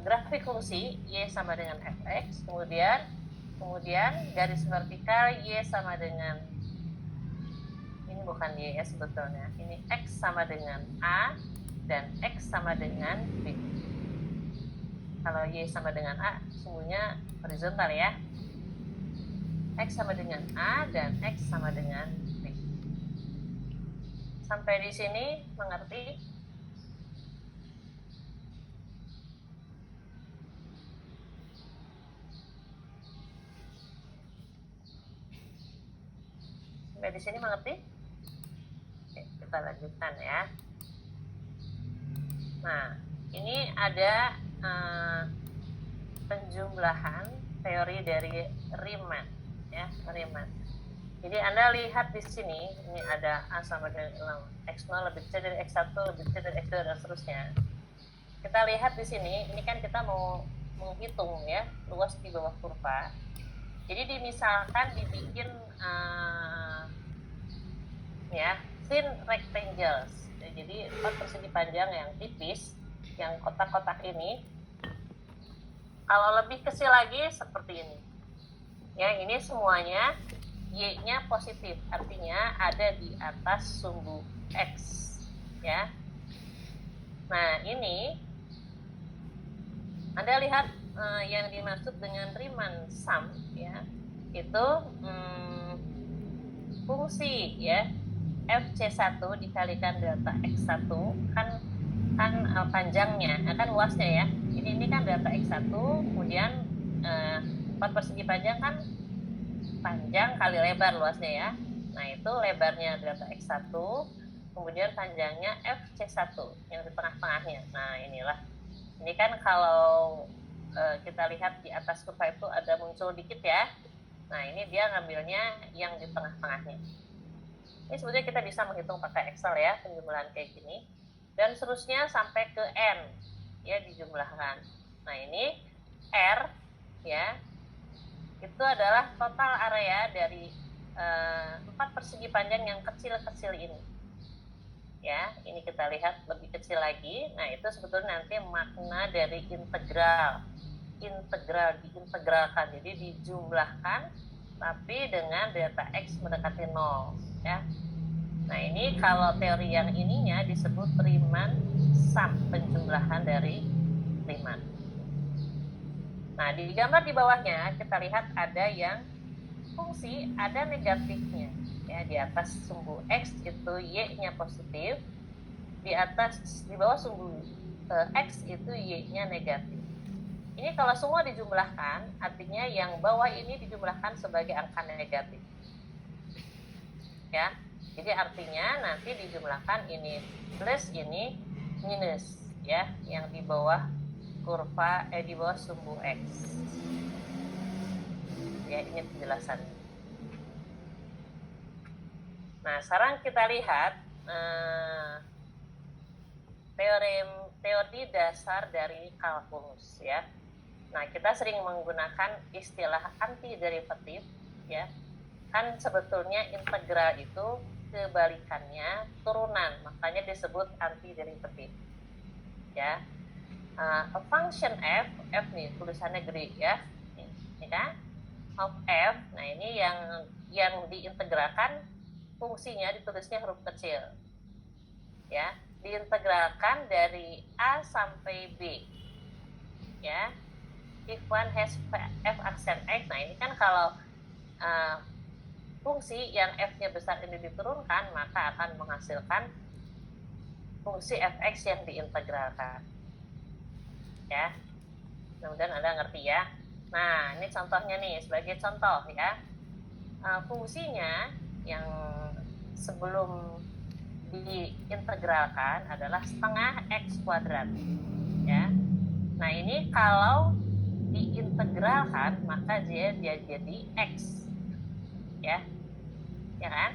grafik fungsi y sama dengan fx, kemudian garis vertikal y sama dengan, ini bukan y ya sebetulnya, ini x sama dengan a dan x sama dengan b. Kalau y sama dengan a sungguhnya horizontal ya, x sama dengan a dan x sama dengan b. Sampai di sini mengerti? Sampai di sini mengerti? Oke, kita lanjutkan ya. Nah, ini ada penjumlahan teori dari Riemann ya, Riemann. Jadi Anda lihat di sini, ini ada A sama dengan X0 lebih kecil dari X1 lebih kecil dari X2 dan seterusnya. Kita lihat di sini, ini kan kita mau menghitung ya luas di bawah kurva. Jadi misalkan dibikin ya thin rectangles. Jadi 4 persegi panjang yang tipis, yang kotak-kotak ini. Kalau lebih kecil lagi seperti ini. Ya, ini semuanya y-nya positif, artinya ada di atas sumbu x, ya. Nah, ini Anda lihat yang dimaksud dengan Riemann sum, ya, itu fungsi ya fc1 dikalikan delta x1 kan panjangnya, kan luasnya ya. Jadi ini kan delta x1, kemudian 4 persegi panjang kan panjang kali lebar luasnya ya. Nah, itu lebarnya delta x1, kemudian panjangnya fc1 yang di tengah-tengahnya. Nah, inilah. Ini kan kalau kita lihat di atas kurva itu ada muncul dikit ya. Nah, ini dia ngambilnya yang di tengah-tengahnya. Ini sebetulnya kita bisa menghitung pakai Excel ya, penjumlahan kayak gini. Dan seterusnya sampai ke N, ya, dijumlahkan. Nah, ini R, ya, itu adalah total area dari 4 persegi panjang yang kecil-kecil ini. Ya, ini kita lihat lebih kecil lagi. Nah, itu sebetulnya nanti makna dari integral diintegralkan, jadi dijumlahkan tapi dengan delta x mendekati 0 ya. Nah, ini kalau teori yang ininya disebut Riemann sum, penjumlahan dari Riemann. Nah, di gambar di bawahnya kita lihat ada yang fungsi ada negatifnya ya, di atas sumbu x itu y-nya positif, di bawah sumbu x itu y-nya negatif. Ini kalau semua dijumlahkan, artinya yang bawah ini dijumlahkan sebagai angka negatif. Ya, jadi artinya nanti dijumlahkan ini plus ini minus ya, yang di bawah kurva di bawah sumbu x. Ya, ini penjelasannya. Nah, sekarang kita lihat teori dasar dari kalkulus ya. Nah, kita sering menggunakan istilah antiderivatif ya. Kan sebetulnya integral itu kebalikannya turunan, makanya disebut antiderivatif. Ya. A function f nih tulisannya gede ya. Ini kan of f. Nah, ini yang diintegralkan fungsinya ditulisnya huruf kecil. Ya, diintegralkan dari a sampai b. Ya. If one has f aksen x, nah ini kan kalau fungsi yang f-nya besar ini diturunkan, maka akan menghasilkan fungsi fx yang diintegralkan. Ya, mudah-mudahan Anda ngerti ya. Nah, ini contohnya nih, sebagai contoh ya. Fungsinya yang sebelum diintegralkan adalah setengah x kuadrat. Ya. Nah, ini kalau diintegralkan maka dia jadi x ya kan.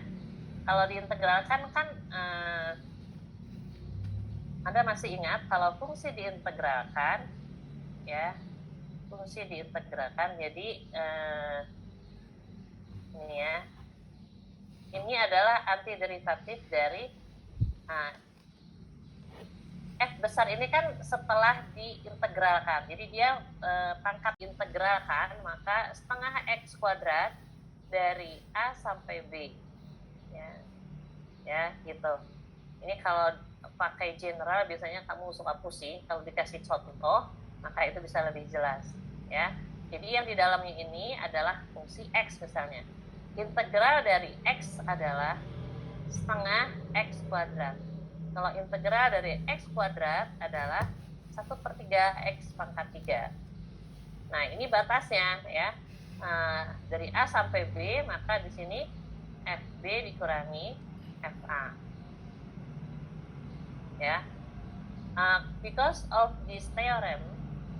Kalau diintegralkan kan Anda masih ingat kalau fungsi diintegralkan ya, jadi ini ya, ini adalah antiderivatif dari F besar ini kan setelah diintegralkan. Jadi dia pangkat integralkan, maka setengah X kuadrat dari A sampai B. Ya, gitu. Ini kalau pakai general biasanya kamu suka pusing. Kalau dikasih contoh, maka itu bisa lebih jelas. Ya. Jadi yang di dalamnya ini adalah fungsi X misalnya. Integral dari X adalah setengah X kuadrat. Kalau integral dari X kuadrat adalah 1/3 X pangkat 3. Nah, ini batasnya ya. Dari A sampai B, maka di sini FB dikurangi FA. Ya. Because of this theorem,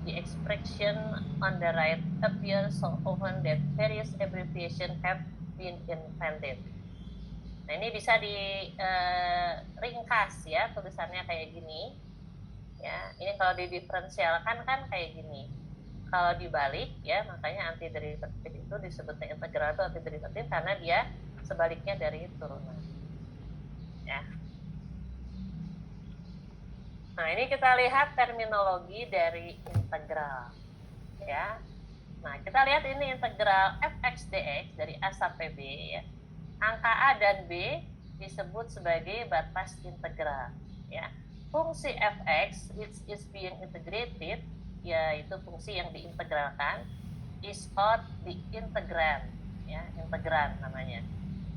the expression on the right appears so often that various abbreviations have been invented. Nah, ini bisa diringkas ya, tulisannya kayak gini. Ya, ini kalau didiferensialkan kan kayak gini. Kalau dibalik ya, makanya antiderivatif itu disebutnya integral atau antiderivatif karena dia sebaliknya dari turunan. Ya. Nah, ini kita lihat terminologi dari integral. Ya. Nah, kita lihat ini integral fx dx dari A sampai B ya. Angka A dan B disebut sebagai batas integral ya. Fungsi fx which is being integrated, yaitu fungsi yang diintegralkan, is called the integrand ya, integrand namanya.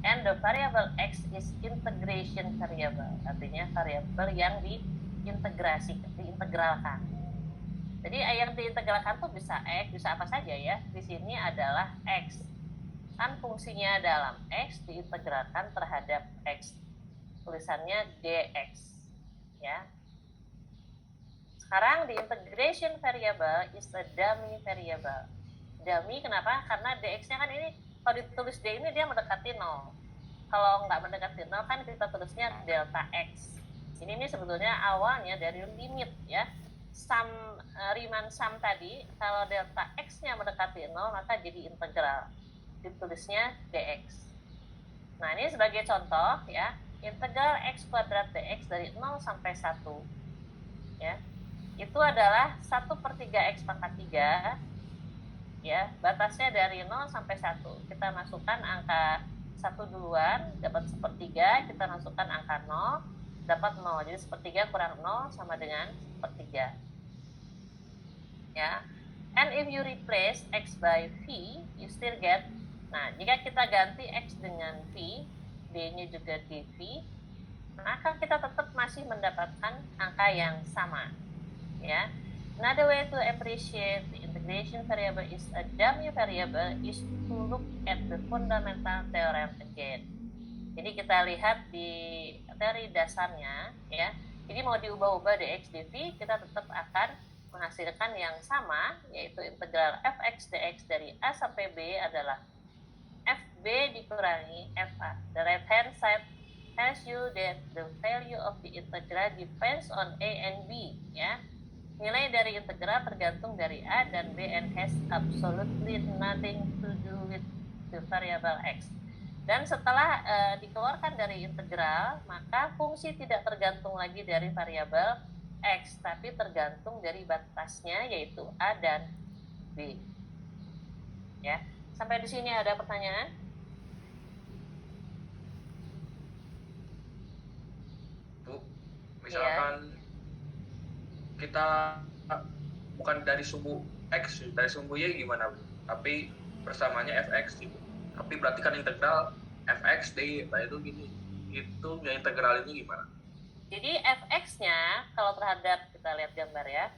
And the variable x is integration variable, artinya variabel yang diintegralkan. Jadi yang diintegralkan tuh bisa x, bisa apa saja ya. Di sini adalah x. Kan fungsinya dalam X diintegralkan terhadap X. Tulisannya dx. Ya. Sekarang the integration variable is a dummy variable. Dummy kenapa? Karena dx-nya kan ini, kalau ditulis d ini dia mendekati 0. Kalau nggak mendekati 0 kan kita tulisnya delta x. Ini sebetulnya awalnya dari limit ya. Riemann sum tadi, kalau delta x-nya mendekati 0 maka jadi integral. Ditulisnya dx. Nah, ini sebagai contoh ya, integral x kuadrat dx dari 0 sampai 1 ya, itu adalah 1/3 x pangkat 3 ya, batasnya dari 0 sampai 1. Kita masukkan angka 1 duluan, dapat 1/3, kita masukkan angka 0, dapat 0. Jadi 1/3 kurang 0 sama dengan 1/3 ya. And if you replace x by v, you still get. Nah, jika kita ganti X dengan V, B-nya juga dV, maka kita tetap masih mendapatkan angka yang sama. Ya. Another way to appreciate the integration variable is a dummy variable is to look at the fundamental theorem again. Jadi kita lihat di teori dasarnya, ya. Jadi mau diubah-ubah dx dv, kita tetap akan menghasilkan yang sama, yaitu integral fx dx dari A sampai B adalah FB dikurangi FA. The right hand side tells you that the value of the integral depends on A and B. Ya, nilai dari integral tergantung dari A dan B and has absolutely nothing to do with the variable X. Dan setelah dikeluarkan dari integral, maka fungsi tidak tergantung lagi dari variabel X, tapi tergantung dari batasnya, yaitu A dan B. Ya. Sampai di sini ada pertanyaan? Bu, misalkan kita bukan dari sumbu X, dari sumbu Y gimana, Bu? Tapi persamaannya fx gitu. Tapi berarti kan integral fx dy, nah itu gini. Itu yang integral ini gimana? Jadi fx-nya kalau terhadap, kita lihat gambar ya.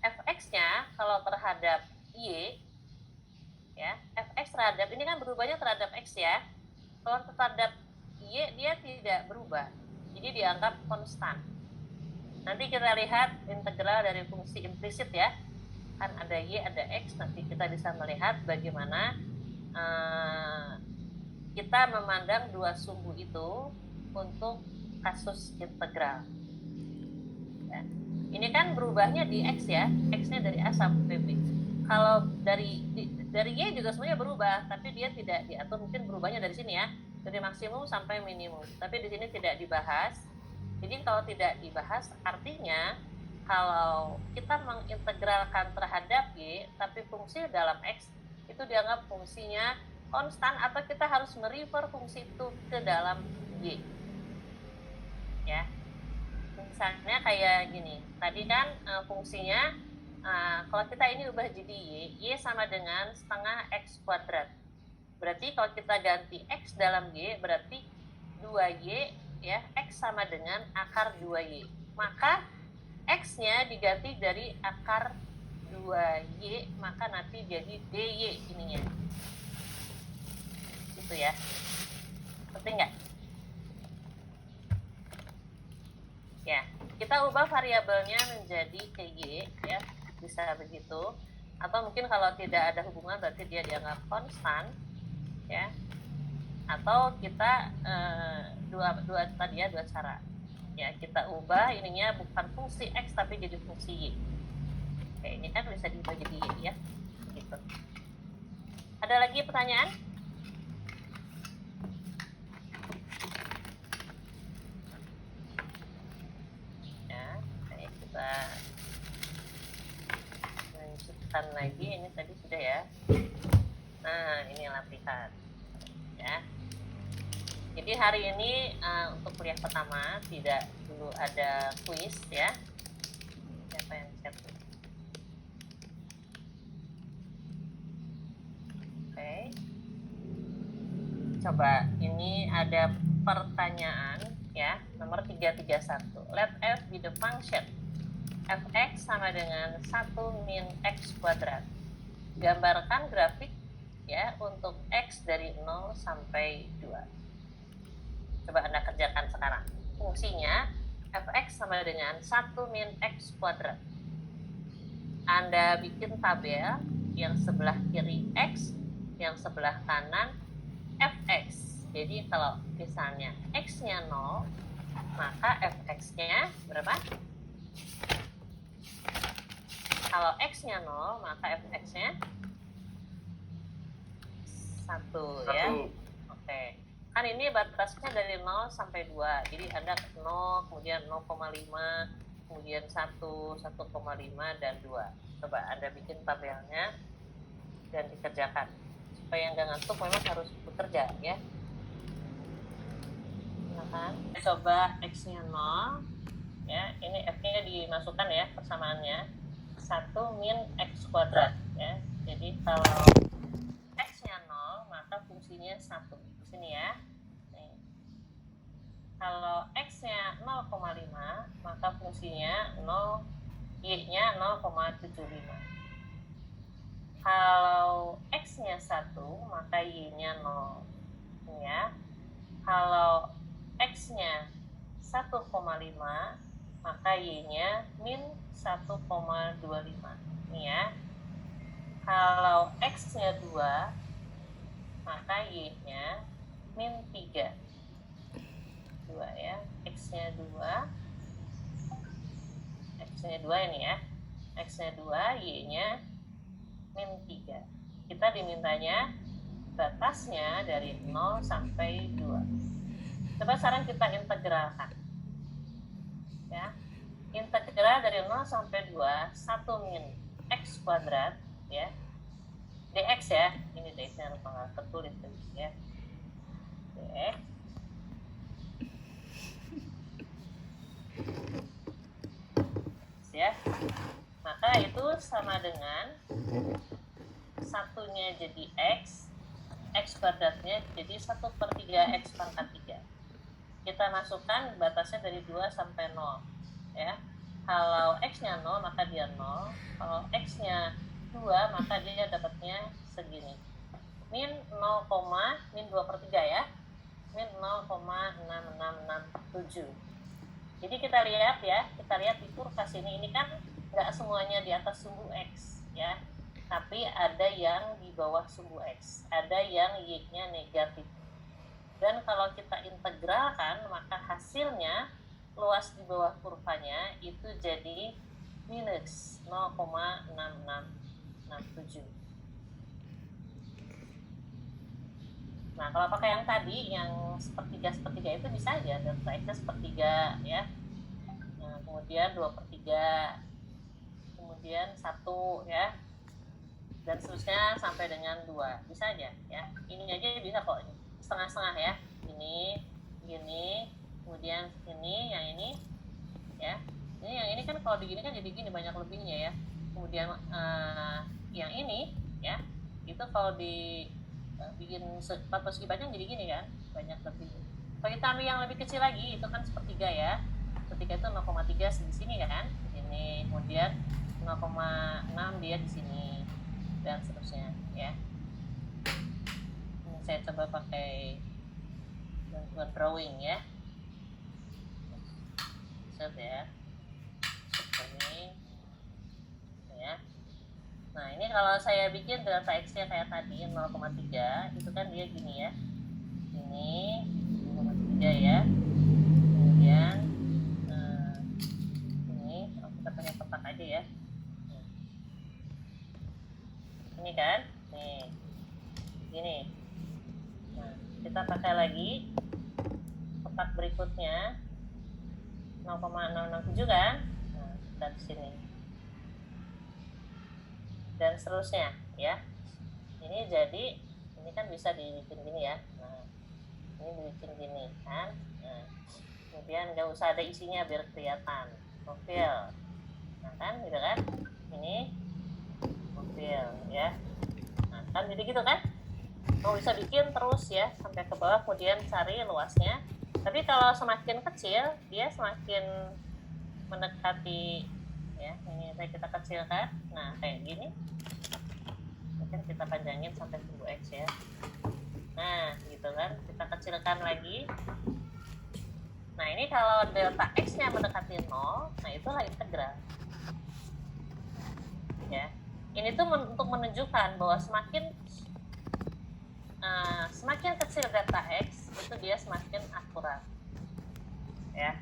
Fx-nya kalau terhadap Y ya, fx terhadap ini kan berubahnya terhadap x ya. Kalau terhadap y dia tidak berubah, jadi dianggap konstan. Nanti kita lihat integral dari fungsi implisit ya, kan ada y ada x. Nanti kita bisa melihat bagaimana kita memandang dua sumbu itu untuk kasus integral ya. Ini kan berubahnya di x ya, x-nya dari A sampai B. Kalau dari Y juga semuanya berubah, tapi dia tidak diatur. Mungkin berubahnya dari sini ya, dari maksimum sampai minimum. Tapi di sini tidak dibahas. Jadi kalau tidak dibahas, artinya kalau kita mengintegralkan terhadap Y, tapi fungsi dalam X, itu dianggap fungsinya konstan atau kita harus merefer fungsi itu ke dalam Y. Ya, misalnya kayak gini, tadi kan fungsinya, kalau kita ini ubah jadi Y sama dengan setengah X kuadrat. Berarti kalau kita ganti X dalam Y, berarti 2Y, ya, X sama dengan akar 2Y. Maka X-nya diganti dari akar 2Y, maka nanti jadi DY ininya. Gitu ya. Penting nggak? Ya, kita ubah variabelnya menjadi KY, ya, bisa begitu. Atau mungkin kalau tidak ada hubungan berarti dia dianggap konstan, ya. Atau kita dua cara. Ya, kita ubah ininya bukan fungsi X tapi jadi fungsi Y. Oke, ini kan bisa diubah jadi Y, ya. Gitu. Ada lagi pertanyaan? Ya, kita lanjutkan lagi. Ini tadi sudah ya. Nah, ini latihan. Ya. Jadi hari ini untuk kuliah pertama tidak dulu ada kuis, ya. Siapa yang chat? Oke. Coba ini ada pertanyaan, ya, nomor 331. Let f be the function fx sama dengan 1 min x kuadrat. Gambarkan grafik, ya, untuk x dari 0 sampai 2. Coba Anda kerjakan sekarang. Fungsinya fx sama dengan 1 min x kuadrat. Anda bikin tabel yang sebelah kiri x, yang sebelah kanan fx. Jadi kalau misalnya x-nya 0, maka fx-nya berapa? Kalau x-nya 0, maka fx-nya 1, ya. Oke. Kan ini batasnya dari 0 sampai 2. Jadi Anda 0, kemudian 0,5, kemudian 1, 1,5, dan 2. Coba Anda bikin tabelnya dan dikerjakan. Supaya nggak ngantuk memang harus bekerja, ya. Silakan. Coba x-nya 0, ya. Ini f-nya dimasukkan, ya, persamaannya. 1 min x kuadrat, ya. Jadi kalau x-nya 0, maka fungsinya 1. Di sini, ya. Nih. Kalau x-nya 0,5, maka fungsinya 0, y-nya 0,75. Kalau x-nya 1, maka y-nya 0. Ini, ya. Kalau x-nya 1,5, maka y-nya min 1,25. Ini, ya. Kalau x-nya 2, maka y-nya min 3. 2, ya. X-nya 2. X-nya 2 ini, ya. X-nya 2, y-nya min 3. Kita dimintanya batasnya dari 0 sampai 2. Coba sekarang kita integralkan. Ya. Integral dari 0 sampai 2, 1 min x kuadrat, ya. dx, ya. Ini dx-nya harus tertulis, ya. dx ya. Maka itu sama dengan satunya jadi x kuadratnya jadi 1/3 x pangkat 3. Kita masukkan batasnya dari 2 sampai 0, ya. Kalau x-nya 0, maka dia 0. Kalau x-nya 2, maka dia dapatnya segini. Min 2/3, ya. Min 0,6667. Jadi kita lihat, ya. Kita lihat di kurva sini. Ini kan nggak semuanya di atas sumbu x, ya. Tapi ada yang di bawah sumbu x. Ada yang y-nya negatif. Dan kalau kita integralkan, maka hasilnya luas di bawah kurvanya itu jadi minus 0,6667. Nah, kalau pakai yang tadi, yang sepertiga itu bisa aja, delta X-nya sepertiga ya. Nah, kemudian 2/3, kemudian 1 ya, dan seterusnya sampai dengan 2. Bisa aja ya. Ini aja bisa kok, setengah-setengah ya. Ini, gini, kemudian ini, yang ini ya. Ini yang ini kan kalau digini kan jadi gini, banyak lebihnya ya. Kemudian yang ini ya, itu kalau bikin 4 persegi panjang jadi gini kan, banyak lebih. Kalau kita ambil yang lebih kecil lagi, itu kan sepertiga ya. Sepertiga itu 0,3 di sini kan, ini kemudian 0,6 dia di sini dan seterusnya ya. Ini saya coba pakai bantuan drawing ya. Set ya. Ini ya. Nah, ini kalau saya bikin delta X-nya kayak tadi 0,3, itu kan dia gini ya. Ini 0,3 ya. Kemudian ini kita pakai kotak aja ya. Ini kan, nih, gini. Nah, kita pakai lagi kotak berikutnya 0,067 kan. Nah, dari sini dan seterusnya ya. Ini jadi, ini kan bisa dibikin gini ya. Nah, ini dibikin gini kan. Nah, kemudian nggak usah ada isinya biar kelihatan, profil. Nah kan, gitu kan. Ini profil ya. Nah kan jadi gitu kan. Mau bisa bikin terus ya sampai ke bawah, kemudian cari luasnya. Tapi kalau semakin kecil, dia semakin mendekati ya. Ini kita kecilkan. Nah kayak gini. Mungkin kita panjangin sampai 1000x ya. Nah gitu kan, kita kecilkan lagi. Nah ini kalau delta X-nya mendekati 0, nah itulah integral ya. Ini tuh untuk menunjukkan bahwa semakin kecil delta X, itu dia semakin akurat ya,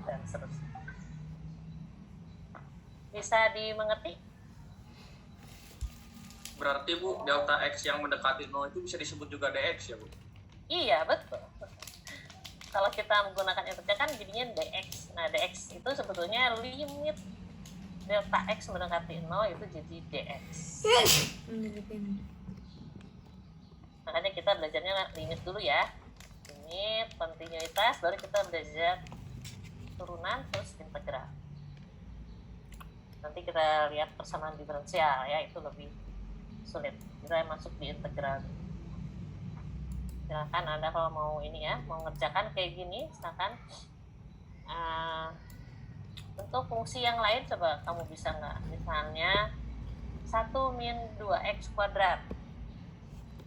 dan seterusnya. Bisa dimengerti? Berarti Bu, delta X yang mendekati 0 itu bisa disebut juga dx ya Bu? Iya, betul. Kalau kita menggunakan integral kan jadinya dx. Nah, dx itu sebetulnya limit delta X mendekati 0 itu jadi dx. Makanya kita belajarnya limit dulu ya. Limit, kontinuitas, baru kita belajar turunan, terus integral. Nanti kita lihat persamaan diferensial ya, itu lebih sulit. Kita masuk di integral. Silakan Anda kalau mau ini ya, mau ngerjakan kayak gini, silakan. Untuk fungsi yang lain coba kamu bisa nggak? Misalnya 1 min 2x kuadrat.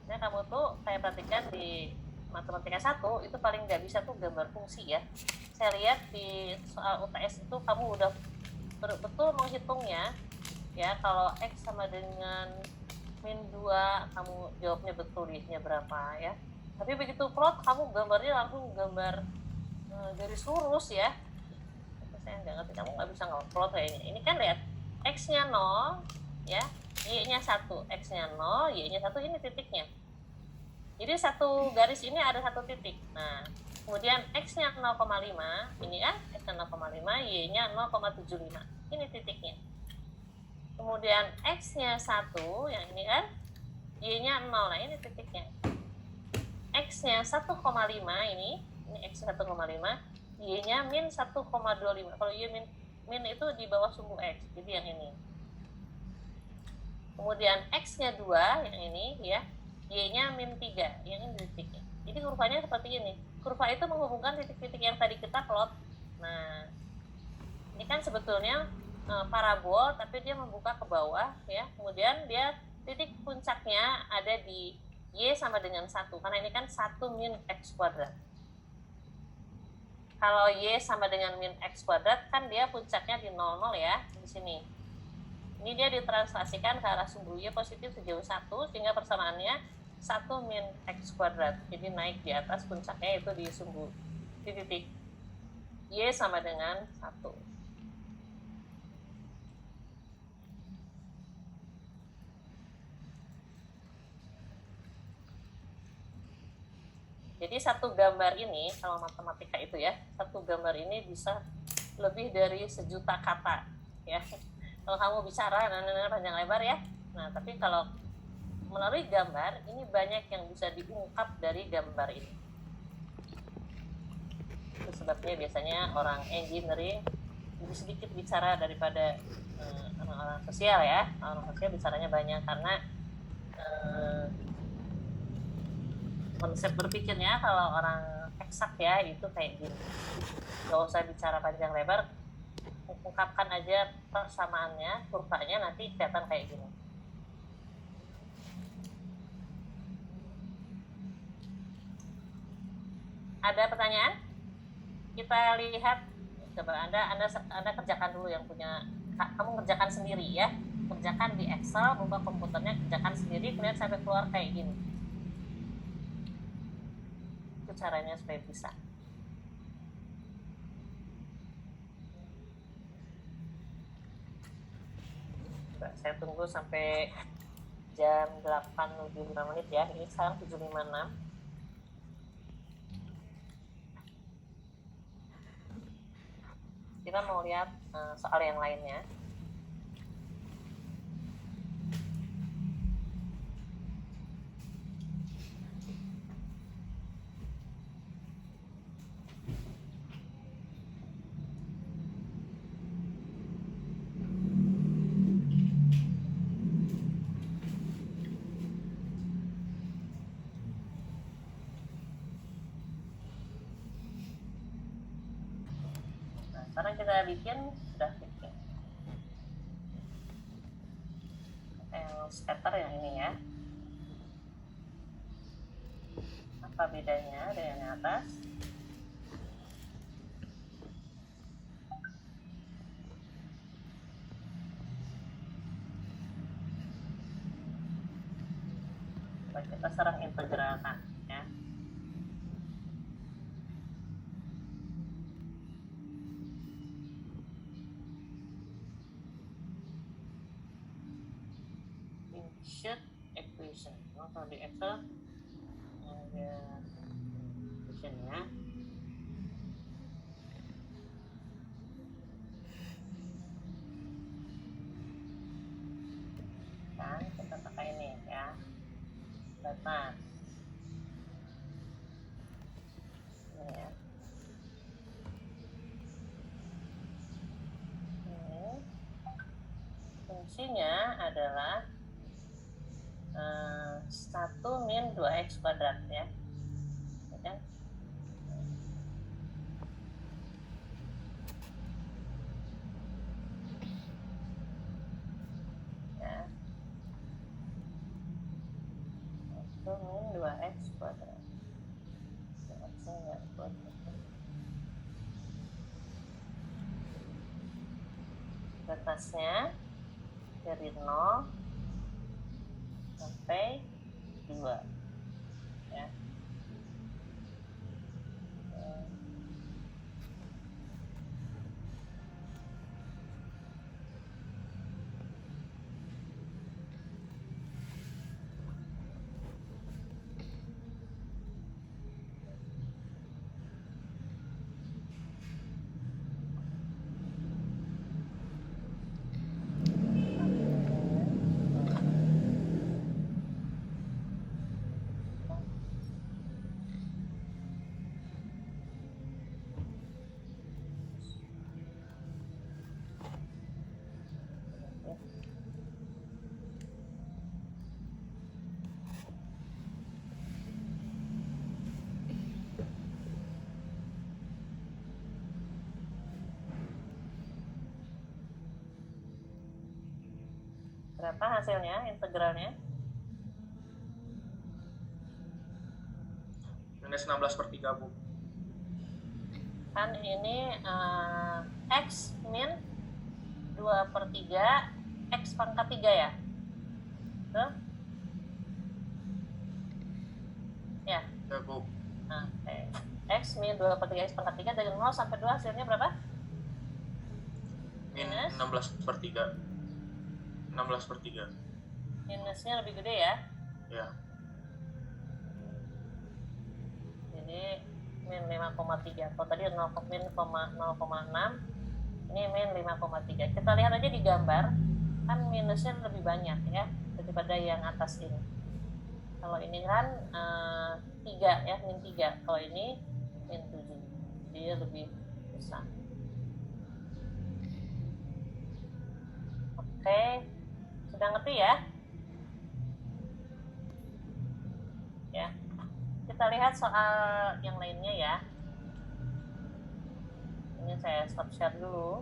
Nah kamu tuh kayak perhatikan di matematika 1 itu paling nggak bisa tuh gambar fungsi ya. Saya lihat di soal UTS itu kamu udah betul menghitungnya ya. Kalau x sama dengan min 2 kamu jawabnya betul, y-nya berapa ya. Tapi begitu plot kamu gambarnya langsung gambar garis lurus ya. Saya nggak ngerti, kamu nggak bisa nge-plot kayaknya. Ini kan lihat x-nya 0 ya, y-nya 1, x-nya 0, y-nya 1, ini titiknya. Jadi satu garis ini ada satu titik. Nah, kemudian x-nya 0,5, ini kan x-nya 0,5, y-nya 0,75. Ini titiknya. Kemudian x-nya 1, yang ini kan, y-nya 0, nah ini titiknya. X-nya 1,5 ini x 1,5, y-nya min 1,25. Kalau y min itu di bawah sumbu x, jadi yang ini. Kemudian x-nya 2, yang ini ya, y-nya min 3, yang ini titiknya. Jadi kurvanya seperti ini. Kurva itu menghubungkan titik-titik yang tadi kita plot. Nah, ini kan sebetulnya parabol, tapi dia membuka ke bawah ya. Kemudian dia titik puncaknya ada di y sama dengan 1, karena ini kan 1 min x kuadrat. Kalau y sama dengan min x kuadrat kan dia puncaknya di 00 ya, di sini. Ini dia ditranslasikan ke arah sumbu y positif sejauh 1, sehingga persamaannya 1 min x kuadrat. Jadi naik di atas puncaknya itu di sumbu, di titik y sama dengan 1. Jadi satu gambar ini, kalau matematika itu ya, satu gambar ini bisa lebih dari 1.000.000 kata ya. Kalau kamu bicara panjang lebar ya. Nah, tapi kalau melalui gambar, ini banyak yang bisa diungkap dari gambar ini. Itu sebabnya biasanya orang engineering lebih sedikit bicara daripada orang-orang sosial ya. Orang sosial bicaranya banyak karena konsep berpikirnya kalau orang eksak ya itu kayak gini, gak usah bicara panjang lebar, ungkapkan aja persamaannya, kurvanya nanti kelihatan kayak gini. Ada pertanyaan? Kita lihat, coba Anda kerjakan dulu yang punya, kamu kerjakan sendiri ya, kerjakan di Excel, buka komputernya, kerjakan sendiri, kemudian sampai keluar kayak gini. Itu caranya supaya bisa. Coba saya tunggu sampai jam 8:05 ya. Ini sekarang 7:56. Kita mau lihat soal yang lainnya. Sekarang kita bikin, sudah bikin yang scatter yang ini ya. Apa bedanya dengan yang atas? Coba kita serang integralkan ya. Insert equation. Kalau di Excel ada equationnya. Kan kita pakai ini ya. Data. Ini ya. Ini fungsinya adalah 1 min 2x kuadrat ya. Ya. Ya. 1 min 2x kuadrat. Batasnya dari 0 sampai 2 ya. Berapa hasilnya integralnya? Minus 16/3 Bu. Kan ini X min 2/3 X pangkat 3 ya? Betul? Ya. Ya Bu. Nah, X min 2/3 X pangkat 3 dari 0 sampai 2 hasilnya berapa? Minus 16/3. 16/3. Minusnya lebih gede ya? Ya. Jadi min 5,3. Kalau tadi min 0,6, ini min 5,3. Kita lihat aja di gambar, kan minusnya lebih banyak ya daripada yang atas ini. Kalau ini kan 3 ya, min 3. Kalau ini min 7. Jadi lebih besar. Oke, sudah ngerti ya? Ya. Kita lihat soal yang lainnya ya. Ini saya stop share dulu.